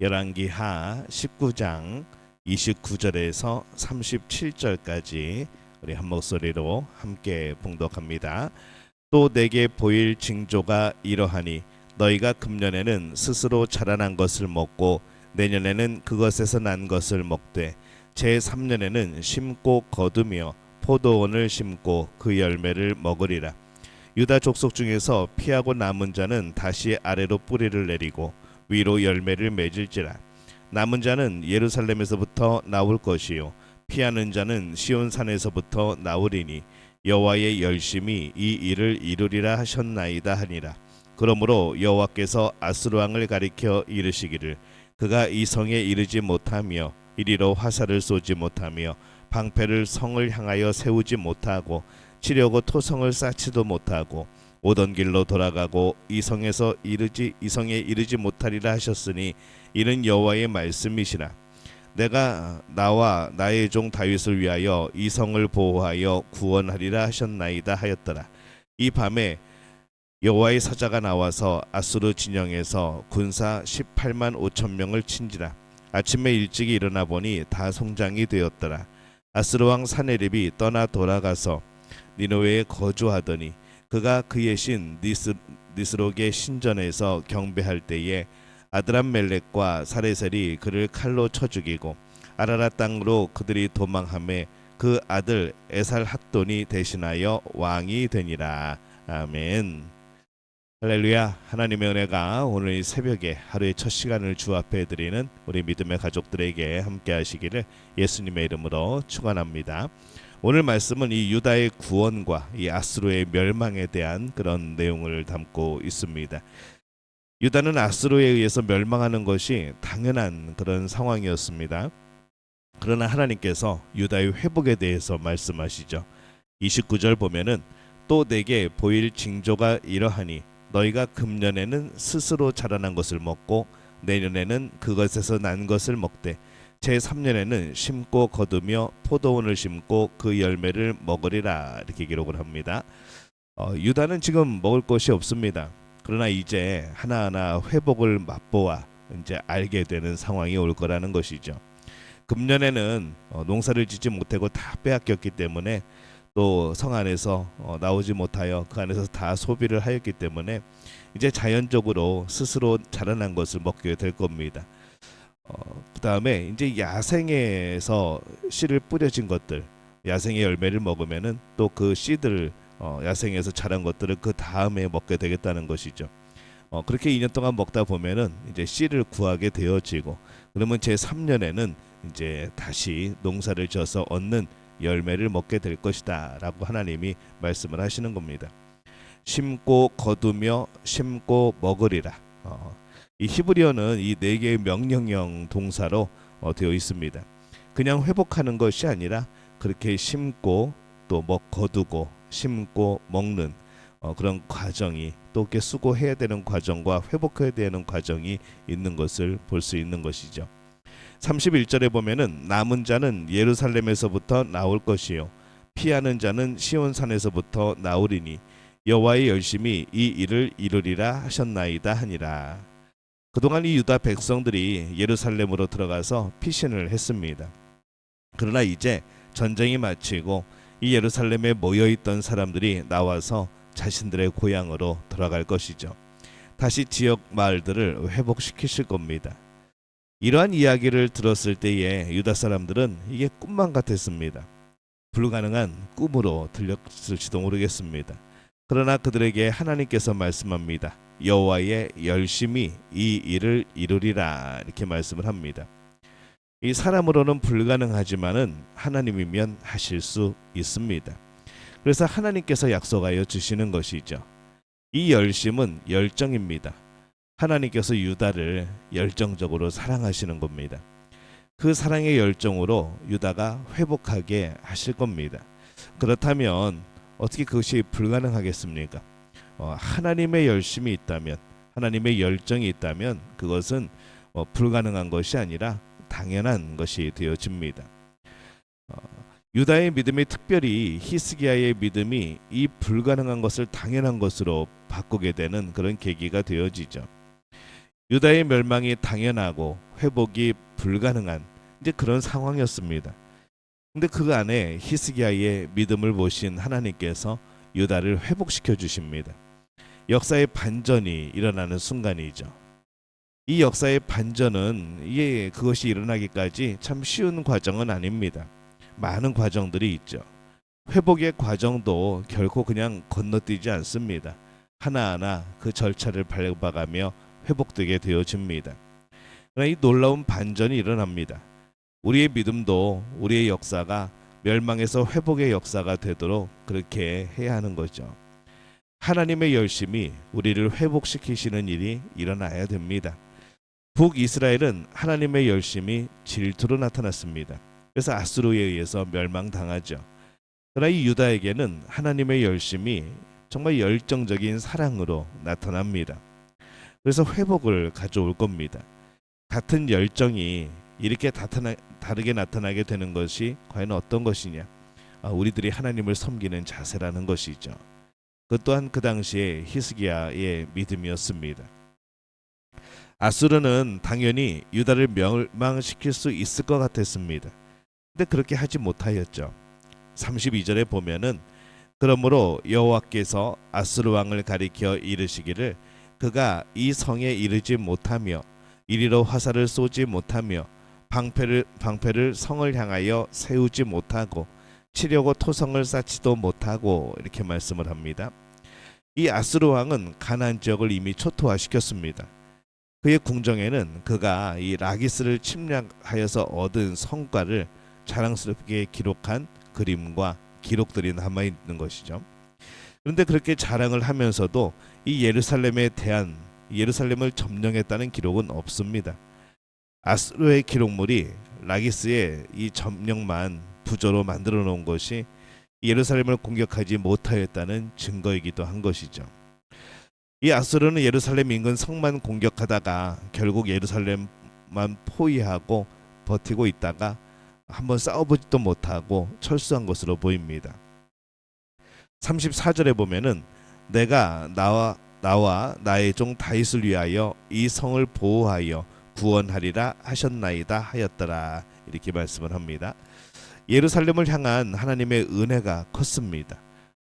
열왕기하 19장 29절에서 37절까지 우리 한 목소리로 함께 봉독합니다. 또 내게 보일 징조가 이러하니 너희가 금년에는 스스로 자라난 것을 먹고 내년에는 그것에서 난 것을 먹되 제3년에는 심고 거두며 포도원을 심고 그 열매를 먹으리라. 유다 족속 중에서 피하고 남은 자는 다시 아래로 뿌리를 내리고 위로 열매를 맺을지라. 남은 자는 예루살렘에서부터 나올 것이요 피하는 자는 시온산에서부터 나오리니 여호와의 열심이 이 일을 이루리라 하셨나이다 하니라. 그러므로 여호와께서 아스루 왕을 가리켜 이르시기를 그가 이 성에 이르지 못하며 이리로 화살을 쏘지 못하며 방패를 성을 향하여 세우지 못하고 치려고 토성을 쌓지도 못하고 오던 길로 돌아가고 이 성에 이르지 못하리라 하셨으니 이는 여호와의 말씀이시라. 내가 나와 나의 종 다윗을 위하여 이 성을 보호하여 구원하리라 하셨나이다 하였더라. 이 밤에 여호와의 사자가 나와서 아수르 진영에서 군사 18만 5천 명을 친지라. 아침에 일찍이 일어나 보니 다 송장이 되었더라. 아수르 왕 사네립이 떠나 돌아가서 니느웨에 거주하더니 그가 그의 신 니스록의 신전에서 경배할 때에 아드람멜렉과 사레셀이 그를 칼로 쳐 죽이고 아라랏 땅으로 그들이 도망하매 그 아들 에살핫돈이 대신하여 왕이 되니라. 아멘. 할렐루야. 하나님의 은혜가 오늘 이 새벽에 하루의 첫 시간을 주 앞에 드리는 우리 믿음의 가족들에게 함께 하시기를 예수님의 이름으로 축원합니다. 오늘 말씀은 이 유다의 구원과 이 아스루의 멸망에 대한 그런 내용을 담고 있습니다. 유다는 아스루에 의해서 멸망하는 것이 당연한 그런 상황이었습니다. 그러나 하나님께서 유다의 회복에 대해서 말씀하시죠. 29절 보면은 또 내게 보일 징조가 이러하니 너희가 금년에는 스스로 자라난 것을 먹고 내년에는 그것에서 난 것을 먹되 제3년에는 심고 거두며 포도원을 심고 그 열매를 먹으리라. 이렇게 기록을 합니다. 유다는 지금 먹을 것이 없습니다. 그러나 이제 하나하나 회복을 맛보아 이제 알게 되는 상황이 올 거라는 것이죠. 금년에는 농사를 짓지 못하고 다 빼앗겼기 때문에 또 성 안에서 나오지 못하여 그 안에서 다 소비를 하였기 때문에 이제 자연적으로 스스로 자라난 것을 먹게 될 겁니다. 그 다음에 이제 야생에서 씨를 뿌려진 것들, 야생의 열매를 먹으면은 또 그 씨들 야생에서 자란 것들을 그 다음에 먹게 되겠다는 것이죠. 그렇게 2년 동안 먹다 보면은 이제 씨를 구하게 되어지고 그러면 제 3년에는 이제 다시 농사를 져서 얻는 열매를 먹게 될 것이다라고 하나님이 말씀을 하시는 겁니다. 심고 거두며 심고 먹으리라. 이 히브리어는 이 네 개의 명령형 동사로 되어 있습니다. 그냥 회복하는 것이 아니라 그렇게 심고 또 거두고 심고 먹는 그런 과정이 또 이렇게 수고해야 되는 과정과 회복해야 되는 과정이 있는 것을 볼 수 있는 것이죠. 31절에 보면은 남은 자는 예루살렘에서부터 나올 것이요 피하는 자는 시온산에서부터 나오리니 여호와의 열심이 이 일을 이루리라 하셨나이다 하니라. 그동안 이 유다 백성들이 예루살렘으로 들어가서 피신을 했습니다. 그러나 이제 전쟁이 마치고 이 예루살렘에 모여있던 사람들이 나와서 자신들의 고향으로 돌아갈 것이죠. 다시 지역 마을들을 회복시키실 겁니다. 이러한 이야기를 들었을 때에 유다 사람들은 이게 꿈만 같았습니다. 불가능한 꿈으로 들렸을지도 모르겠습니다. 그러나 그들에게 하나님께서 말씀합니다. 여호와의 열심이 이 일을 이루리라. 이렇게 말씀을 합니다. 이 사람으로는 불가능하지만은 하나님이면 하실 수 있습니다. 그래서 하나님께서 약속하여 주시는 것이죠. 이 열심은 열정입니다. 하나님께서 유다를 열정적으로 사랑하시는 겁니다. 그 사랑의 열정으로 유다가 회복하게 하실 겁니다. 그렇다면 어떻게 그것이 불가능하겠습니까? 하나님의 열심이 있다면, 하나님의 열정이 있다면 그것은 불가능한 것이 아니라 당연한 것이 되어집니다. 유다의 믿음이, 특별히 히스기야의 믿음이 이 불가능한 것을 당연한 것으로 바꾸게 되는 그런 계기가 되어지죠. 유다의 멸망이 당연하고 회복이 불가능한 이제 그런 상황이었습니다. 근데 그 안에 히스기야의 믿음을 보신 하나님께서 유다를 회복시켜 주십니다. 역사의 반전이 일어나는 순간이죠. 이 역사의 반전은 그것이 일어나기까지 참 쉬운 과정은 아닙니다. 많은 과정들이 있죠. 회복의 과정도 결코 그냥 건너뛰지 않습니다. 하나하나 그 절차를 밟아가며 회복되게 되어집니다. 그러나 이 놀라운 반전이 일어납니다. 우리의 믿음도 우리의 역사가 멸망에서 회복의 역사가 되도록 그렇게 해야 하는 거죠. 하나님의 열심이 우리를 회복시키시는 일이 일어나야 됩니다. 북이스라엘은 하나님의 열심이 질투로 나타났습니다. 그래서 아수르에 의해서 멸망당하죠. 그러나 이 유다에게는 하나님의 열심이 정말 열정적인 사랑으로 나타납니다. 그래서 회복을 가져올 겁니다. 같은 열정이 이렇게 다르게 나타나게 되는 것이 과연 어떤 것이냐? 우리들이 하나님을 섬기는 자세라는 것이죠. 그 또한 그 당시에 히스기야의 믿음이었습니다. 아수르는 당연히 유다를 멸망시킬 수 있을 것 같았습니다. 근데 그렇게 하지 못하였죠. 32절에 보면은 그러므로 여호와께서 아수르 왕을 가리켜 이르시기를 그가 이 성에 이르지 못하며 이리로 화살을 쏘지 못하며 방패를 성을 향하여 세우지 못하고 치려고 토성을 쌓지도 못하고 이렇게 말씀을 합니다. 이 아수르 왕은 가나안 지역을 이미 초토화시켰습니다. 그의 궁정에는 그가 이 라기스를 침략하여서 얻은 성과를 자랑스럽게 기록한 그림과 기록들이 남아 있는 것이죠. 그런데 그렇게 자랑을 하면서도 이 예루살렘에 대한 예루살렘을 점령했다는 기록은 없습니다. 아수르의 기록물이 라기스의 이 점령만 부조로 만들어 놓은 것이 예루살렘을 공격하지 못하였다는 증거이기도 한 것이죠. 이 아수르는 예루살렘 인근 성만 공격하다가 결국 예루살렘만 포위하고 버티고 있다가 한번 싸워보지도 못하고 철수한 것으로 보입니다. 34절에 보면은 내가 나와 나의 종 다윗을 위하여 이 성을 보호하여 구원하리라 하셨나이다 하였더라 이렇게 말씀을 합니다. 예루살렘을 향한 하나님의 은혜가 컸습니다.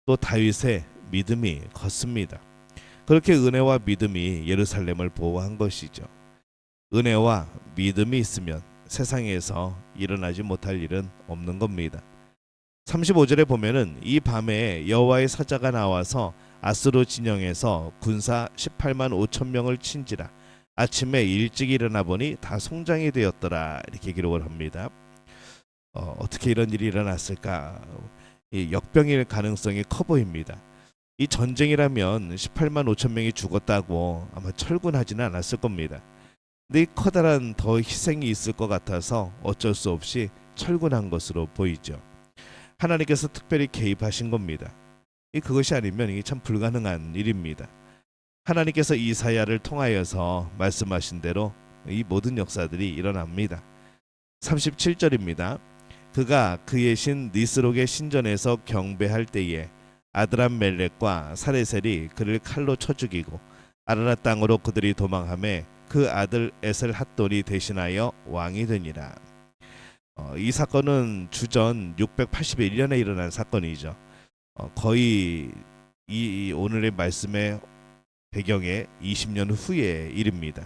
또 다윗의 믿음이 컸습니다. 그렇게 은혜와 믿음이 예루살렘을 보호한 것이죠. 은혜와 믿음이 있으면 세상에서 일어나지 못할 일은 없는 겁니다. 35절에 보면은 이 밤에 여호와의 사자가 나와서 아수르 진영에서 군사 18만 5천 명을 친지라 아침에 일찍 일어나 보니 다 송장이 되었더라 이렇게 기록을 합니다. 어떻게 이런 일이 일어났을까? 이 역병일 가능성이 커 보입니다. 이 전쟁이라면 18만 5천 명이 죽었다고 아마 철군하지는 않았을 겁니다. 근데 이 커다란 더 희생이 있을 것 같아서 어쩔 수 없이 철군한 것으로 보이죠. 하나님께서 특별히 개입하신 겁니다. 그것이 아니면 이게 참 불가능한 일입니다. 하나님께서 이사야를 통하여서 말씀하신 대로 이 모든 역사들이 일어납니다. 37절입니다. 그가 그의 신 니스록의 신전에서 경배할 때에 아드람멜렉과 사레셀이 그를 칼로 쳐 죽이고 아라랏 땅으로 그들이 도망하매 그 아들 에셀 핫돈이 대신하여 왕이 되니라. 이 사건은 주전 681년에 일어난 사건이죠. 거의 이 오늘의 말씀의 배경에 20년 후의 일입니다.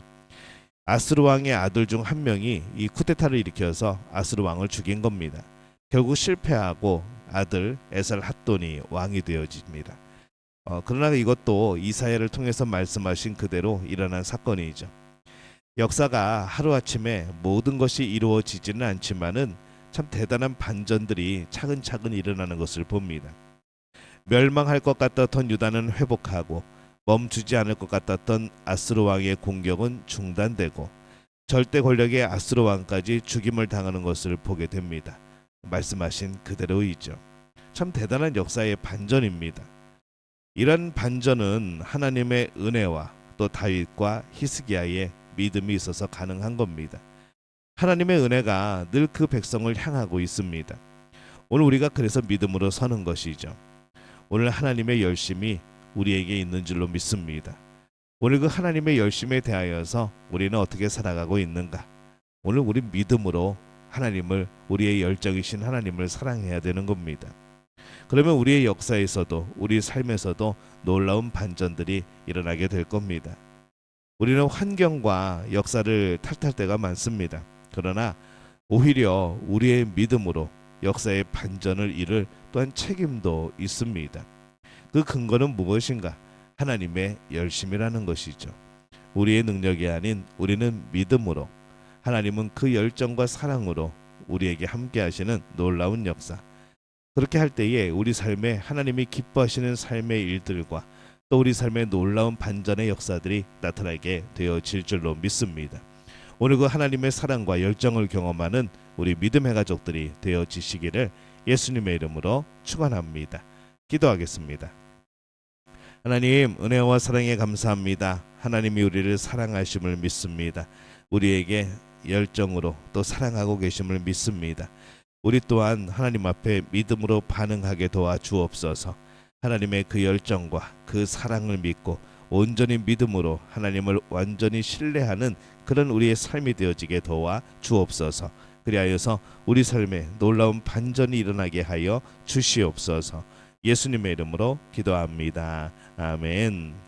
아스루 왕의 아들 중 한 명이 이 쿠데타를 일으켜서 아스루 왕을 죽인 겁니다. 결국 실패하고 아들 에살 핫돈이 왕이 되어집니다. 그러나 이것도 이사야를 통해서 말씀하신 그대로 일어난 사건이죠. 역사가 하루아침에 모든 것이 이루어지지는 않지만은 참 대단한 반전들이 차근차근 일어나는 것을 봅니다. 멸망할 것 같았던 유다는 회복하고 멈추지 않을 것 같았던 아스루 왕의 공격은 중단되고 절대 권력의 아스루 왕까지 죽임을 당하는 것을 보게 됩니다. 말씀하신 그대로이죠. 참 대단한 역사의 반전입니다. 이런 반전은 하나님의 은혜와 또 다윗과 히스기야의 믿음이 있어서 가능한 겁니다. 하나님의 은혜가 늘 그 백성을 향하고 있습니다. 오늘 우리가 그래서 믿음으로 서는 것이죠. 오늘 하나님의 열심이 우리에게 있는 줄로 믿습니다. 오늘 그 하나님의 열심에 대하여서 우리는 어떻게 살아가고 있는가? 오늘 우리 믿음으로 하나님을, 우리의 열정이신 하나님을 사랑해야 되는 겁니다. 그러면 우리의 역사에서도, 우리 삶에서도 놀라운 반전들이 일어나게 될 겁니다. 우리는 환경과 역사를 탓할 때가 많습니다. 그러나 오히려 우리의 믿음으로 역사의 반전을 이룰 또한 책임도 있습니다. 그 근거는 무엇인가? 하나님의 열심이라는 것이죠. 우리의 능력이 아닌 우리는 믿음으로, 하나님은 그 열정과 사랑으로 우리에게 함께 하시는 놀라운 역사. 그렇게 할 때에 우리 삶에 하나님이 기뻐하시는 삶의 일들과 또 우리 삶의 놀라운 반전의 역사들이 나타나게 되어질 줄로 믿습니다. 오늘 그 하나님의 사랑과 열정을 경험하는 우리 믿음의 가족들이 되어지시기를 예수님의 이름으로 축원합니다. 기도하겠습니다. 하나님, 은혜와 사랑에 감사합니다. 하나님이 우리를 사랑하심을 믿습니다. 우리에게 열정으로 또 사랑하고 계심을 믿습니다. 우리 또한 하나님 앞에 믿음으로 반응하게 도와주옵소서. 하나님의 그 열정과 그 사랑을 믿고 온전히 믿음으로 하나님을 완전히 신뢰하는 그런 우리의 삶이 되어지게 도와주옵소서. 그리하여서 우리 삶에 놀라운 반전이 일어나게 하여 주시옵소서. 예수님의 이름으로 기도합니다. 아멘.